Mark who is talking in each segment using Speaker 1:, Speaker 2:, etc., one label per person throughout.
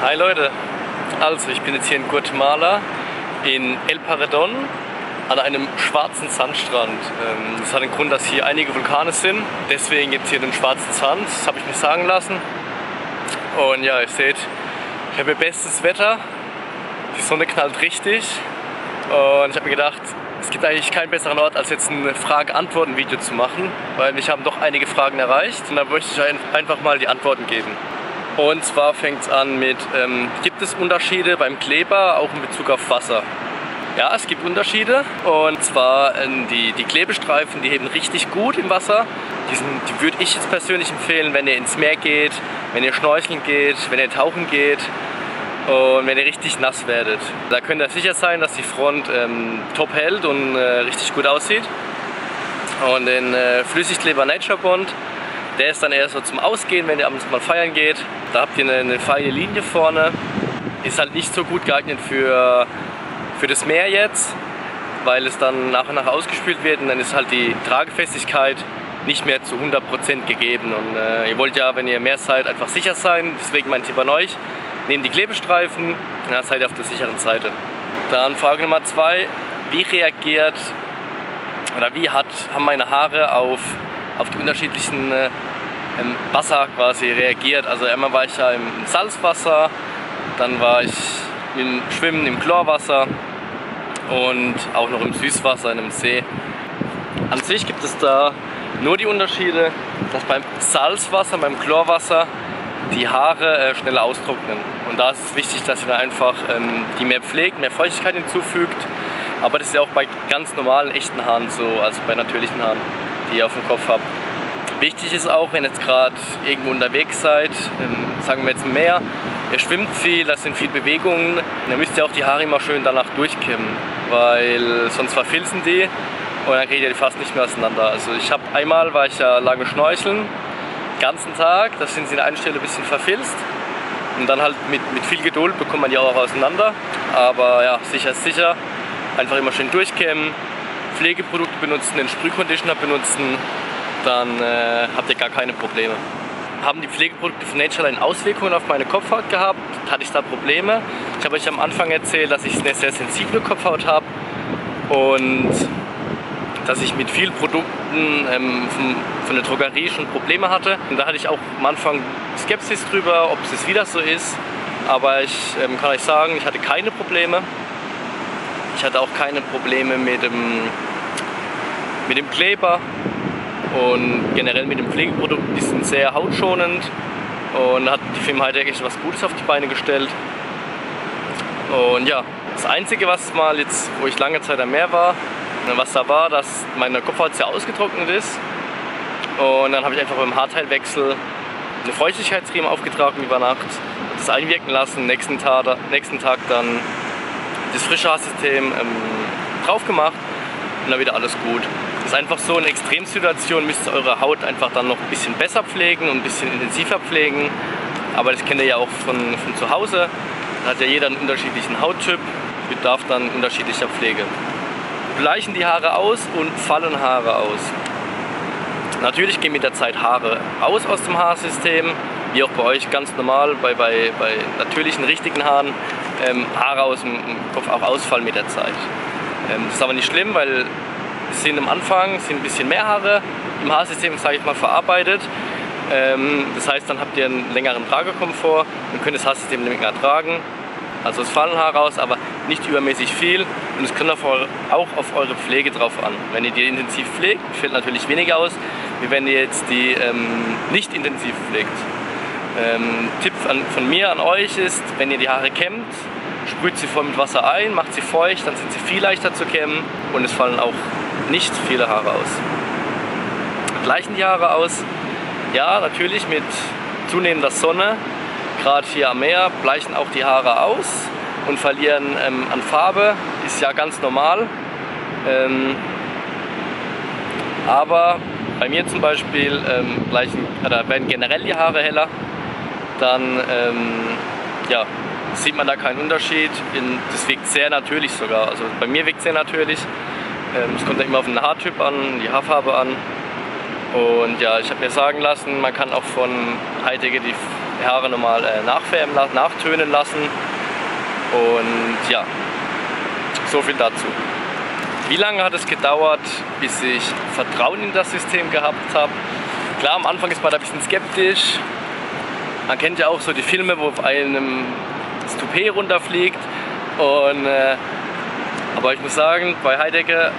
Speaker 1: Hi Leute, also ich bin jetzt hier in Guatemala in El Paredón an einem schwarzen Sandstrand. Das hat den Grund, dass hier einige Vulkane sind, deswegen gibt es hier den schwarzen Sand, das habe ich mir sagen lassen. Und ja, ihr seht, ich habe hier bestes Wetter, die Sonne knallt richtig und ich habe mir gedacht, es gibt eigentlich keinen besseren Ort, als jetzt ein Frage-Antworten-Video zu machen, weil mich haben doch einige Fragen erreicht und da möchte ich einfach mal die Antworten geben. Und zwar fängt es an mit, gibt es Unterschiede beim Kleber, auch in Bezug auf Wasser? Ja, es gibt Unterschiede, und zwar die Klebestreifen, die heben richtig gut im Wasser. Die würde ich jetzt persönlich empfehlen, wenn ihr ins Meer geht, wenn ihr schnorcheln geht, wenn ihr tauchen geht und wenn ihr richtig nass werdet. Da könnt ihr sicher sein, dass die Front top hält und richtig gut aussieht. Und den Flüssigkleber Nature Bond, der ist dann eher so zum Ausgehen, wenn ihr abends mal feiern geht. Da habt ihr eine feine Linie vorne. Ist halt nicht so gut geeignet für das Meer jetzt, weil es dann nach und nach ausgespült wird und dann ist halt die Tragefestigkeit nicht mehr zu 100% gegeben. Und ihr wollt ja, wenn ihr im Meer seid, einfach sicher sein. Deswegen mein Tipp an euch, nehmt die Klebestreifen und dann seid ihr auf der sicheren Seite. Dann Frage Nummer 2, wie reagiert oder wie haben meine Haare auf die unterschiedlichen Wasser quasi reagiert. Also einmal war ich ja im Salzwasser, dann war ich im Schwimmen im Chlorwasser und auch noch im Süßwasser in einem See. An sich gibt es da nur die Unterschiede, dass beim Salzwasser, beim Chlorwasser die Haare schneller austrocknen. Und da ist es wichtig, dass ihr dann einfach die mehr pflegt, mehr Feuchtigkeit hinzufügt. Aber das ist ja auch bei ganz normalen, echten Haaren so, also bei natürlichen Haaren, die ihr auf dem Kopf habt. Wichtig ist auch, wenn ihr jetzt gerade irgendwo unterwegs seid, sagen wir jetzt im Meer, ihr schwimmt viel, da sind viel Bewegungen, dann müsst ihr auch die Haare immer schön danach durchkämmen, weil sonst verfilzen die und dann kriegt ihr die fast nicht mehr auseinander. Also einmal war ich ja lange schnorcheln, den ganzen Tag, da sind sie an einer Stelle ein bisschen verfilzt und dann halt mit viel Geduld bekommt man die auch auseinander, aber ja, sicher ist sicher, einfach immer schön durchkämmen, Pflegeprodukte benutzen, den Sprühconditioner benutzen, dann habt ihr gar keine Probleme. Haben die Pflegeprodukte von Natureline Auswirkungen auf meine Kopfhaut gehabt? Hatte ich da Probleme? Ich habe euch am Anfang erzählt, dass ich eine sehr sensible Kopfhaut habe und dass ich mit vielen Produkten von der Drogerie schon Probleme hatte. Und da hatte ich auch am Anfang Skepsis drüber, ob es wieder so ist. Aber ich kann euch sagen, ich hatte keine Probleme. Ich hatte auch keine Probleme mit dem Kleber. Und generell mit den Pflegeprodukten, die sind sehr hautschonend und hat die Firma halt echt was Gutes auf die Beine gestellt. Und ja, das Einzige, was mal jetzt, wo ich lange Zeit am Meer war, was da war, dass meine Kopfhaut sehr ausgetrocknet ist. Und dann habe ich einfach beim Haarteilwechsel eine Feuchtigkeitscreme aufgetragen über Nacht, das einwirken lassen, nächsten Tag dann das frische Haarsystem drauf gemacht und dann wieder alles gut. Das ist einfach so, in Extremsituationen müsst ihr eure Haut einfach dann noch ein bisschen besser pflegen und ein bisschen intensiver pflegen. Aber das kennt ihr ja auch von zu Hause. Da hat ja jeder einen unterschiedlichen Hauttyp, bedarf dann unterschiedlicher Pflege. Bleichen die Haare aus und fallen Haare aus. Natürlich gehen mit der Zeit Haare aus dem Haarsystem, wie auch bei euch ganz normal, bei natürlichen, richtigen Haaren, Haare aus dem Kopf auch ausfallen mit der Zeit. Das ist aber nicht schlimm, weil es sind am Anfang ein bisschen mehr Haare im Haarsystem, sage ich mal, verarbeitet. Das heißt, dann habt ihr einen längeren Tragekomfort und könnt das Haarsystem länger tragen. Also es fallen Haare raus, aber nicht übermäßig viel und es kommt auch auf eure Pflege drauf an. Wenn ihr die intensiv pflegt, fällt natürlich weniger aus, wie wenn ihr jetzt die nicht intensiv pflegt. Tipp von mir an euch ist, wenn ihr die Haare kämmt, sprüht sie voll mit Wasser ein, macht sie feucht, dann sind sie viel leichter zu kämmen und es fallen auch nicht viele Haare aus. Gleichen die Haare aus? Ja, natürlich mit zunehmender Sonne, gerade hier am Meer, bleichen auch die Haare aus und verlieren an Farbe, ist ja ganz normal. Aber bei mir zum Beispiel werden generell die Haare heller, dann ja, sieht man da keinen Unterschied. Das wirkt sehr natürlich sogar. Also bei mir wirkt es sehr natürlich. Es kommt ja immer auf den Haartyp an, die Haarfarbe an. Und ja, ich habe mir sagen lassen, man kann auch von High Definition die Haare nochmal nachfärben lassen, nachtönen lassen. Und ja, so viel dazu. Wie lange hat es gedauert, bis ich Vertrauen in das System gehabt habe? Klar, am Anfang ist man da ein bisschen skeptisch. Man kennt ja auch so die Filme, wo auf einem das Toupet runterfliegt. Aber ich muss sagen, bei Heidecke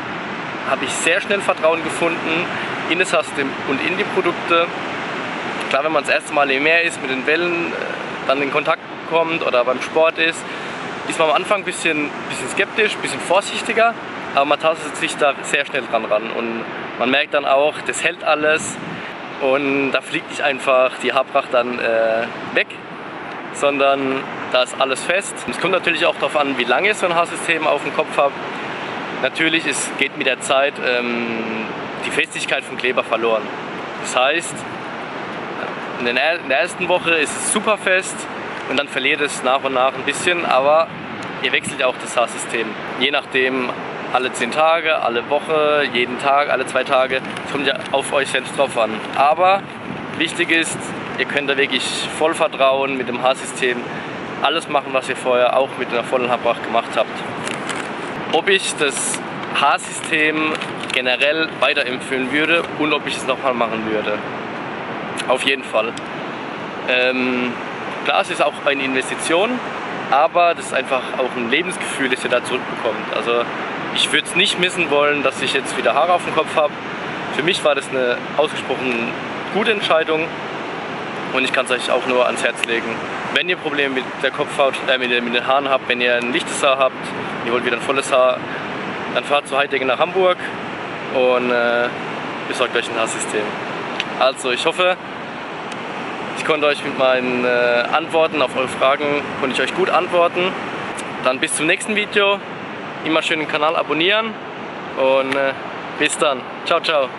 Speaker 1: habe ich sehr schnell Vertrauen gefunden in das System und in die Produkte. Klar, wenn man das erste Mal im Meer ist, mit den Wellen dann in Kontakt kommt oder beim Sport ist man am Anfang ein bisschen skeptisch, ein bisschen vorsichtiger, aber man tastet sich da sehr schnell dran ran und man merkt dann auch, das hält alles und da fliegt nicht einfach die Haarpracht dann weg, sondern da ist alles fest. Es kommt natürlich auch darauf an, wie lange ich so ein Haarsystem auf dem Kopf habe. Natürlich geht mit der Zeit die Festigkeit vom Kleber verloren. Das heißt, in der ersten Woche ist es super fest und dann verliert es nach und nach ein bisschen, aber ihr wechselt ja auch das Haarsystem. Je nachdem, alle 10 Tage, alle Woche, jeden Tag, alle 2 Tage. Es kommt ja auf euch selbst drauf an. Aber wichtig ist, ihr könnt da wirklich voll vertrauen mit dem Haarsystem. Alles machen, was ihr vorher auch mit einer vollen Haarpracht gemacht habt. Ob ich das Haarsystem generell weiterempfehlen würde und ob ich es nochmal machen würde. Auf jeden Fall. Klar, es ist auch eine Investition, aber das ist einfach auch ein Lebensgefühl, das ihr da zurückbekommt. Also ich würde es nicht missen wollen, dass ich jetzt wieder Haare auf dem Kopf habe. Für mich war das eine ausgesprochen gute Entscheidung und ich kann es euch auch nur ans Herz legen. Wenn ihr Probleme mit der Kopfhaut, mit den Haaren habt, wenn ihr ein lichtes Haar habt, ihr wollt wieder ein volles Haar, dann fahrt zu Heidecke nach Hamburg und besorgt euch ein Haarsystem. Also ich hoffe, ich konnte euch mit meinen Antworten auf eure Fragen konnte ich euch gut antworten. Dann bis zum nächsten Video. Immer schön den Kanal abonnieren und bis dann. Ciao, ciao.